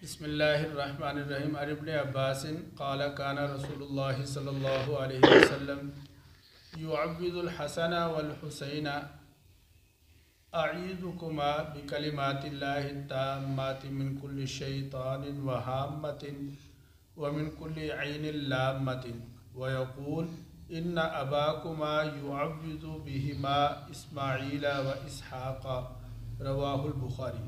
بسم اللہ الرحمن الرحیم عن ابن عباس قال کان رسول اللہ صلی اللہ علیہ وسلم یعوذ الحسن والحسین اعیذکما بکلمات اللہ التامات من کل شیطان وہامۃ ومن کل عین لامۃ ویقول ان اباکما یعوذ بہما اسماعیل و اسحاق رواہ البخاری۔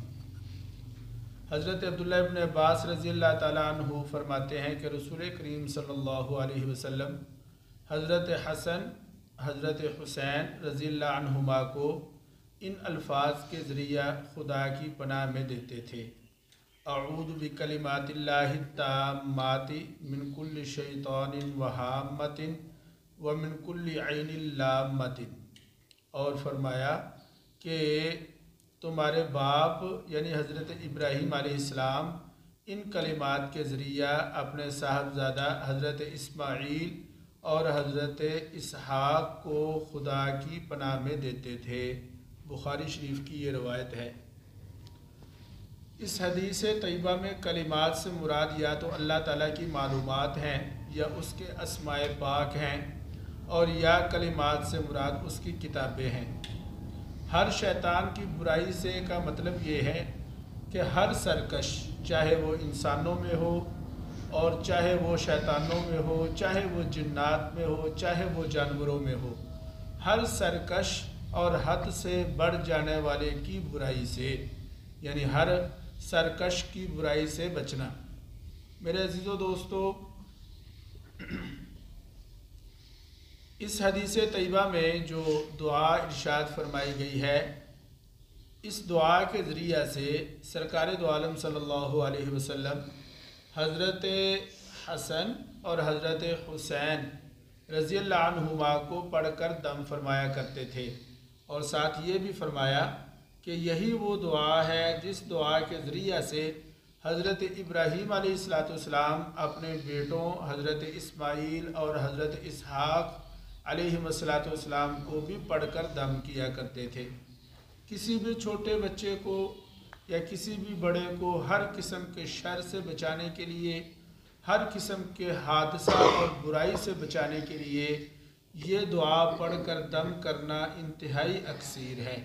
حضرت عبداللہ ابن عباس رضی اللہ تعالیٰ عنہ فرماتے ہیں کہ رسول کریم صلی اللہ علیہ وسلم حضرت حسن حضرت حسین رضی اللہ عنہما کو ان الفاظ کے ذریعہ خدا کی پناہ میں دیتے تھے: اعوذ بکلمات اللہ التامات من کل شیطان وہامۃ ومن کل عین لامۃ، اور فرمایا کہ تمہارے باپ یعنی حضرت ابراہیم علیہ السلام ان کلمات کے ذریعہ اپنے صاحبزادہ حضرت اسماعیل اور حضرت اسحاق کو خدا کی پناہ میں دیتے تھے۔ بخاری شریف کی یہ روایت ہے۔ اس حدیث طیبہ میں کلمات سے مراد یا تو اللہ تعالیٰ کی معلومات ہیں یا اس کے اسماء پاک ہیں، اور یا کلمات سے مراد اس کی کتابیں ہیں۔ ہر شیطان کی برائی سے کا مطلب یہ ہے کہ ہر سرکش، چاہے وہ انسانوں میں ہو اور چاہے وہ شیطانوں میں ہو، چاہے وہ جنات میں ہو، چاہے وہ جانوروں میں ہو، ہر سرکش اور حد سے بڑھ جانے والے کی برائی سے، یعنی ہر سرکش کی برائی سے بچنا۔ میرے عزیزو دوستو، اس حدیث طیبہ میں جو دعا ارشاد فرمائی گئی ہے، اس دعا کے ذریعہ سے سرکار دو عالم صلی اللہ علیہ وسلم حضرت حسن اور حضرت حسین رضی اللہ عنہما کو پڑھ کر دم فرمایا کرتے تھے، اور ساتھ یہ بھی فرمایا کہ یہی وہ دعا ہے جس دعا کے ذریعہ سے حضرت ابراہیم علیہ السلام اپنے بیٹوں حضرت اسماعیل اور حضرت اسحاق علیہ السلام کو بھی پڑھ کر دم کیا کرتے تھے۔ کسی بھی چھوٹے بچے کو یا کسی بھی بڑے کو ہر قسم کے شر سے بچانے کے لیے، ہر قسم کے حادثہ اور برائی سے بچانے کے لیے یہ دعا پڑھ کر دم کرنا انتہائی اکثیر ہے۔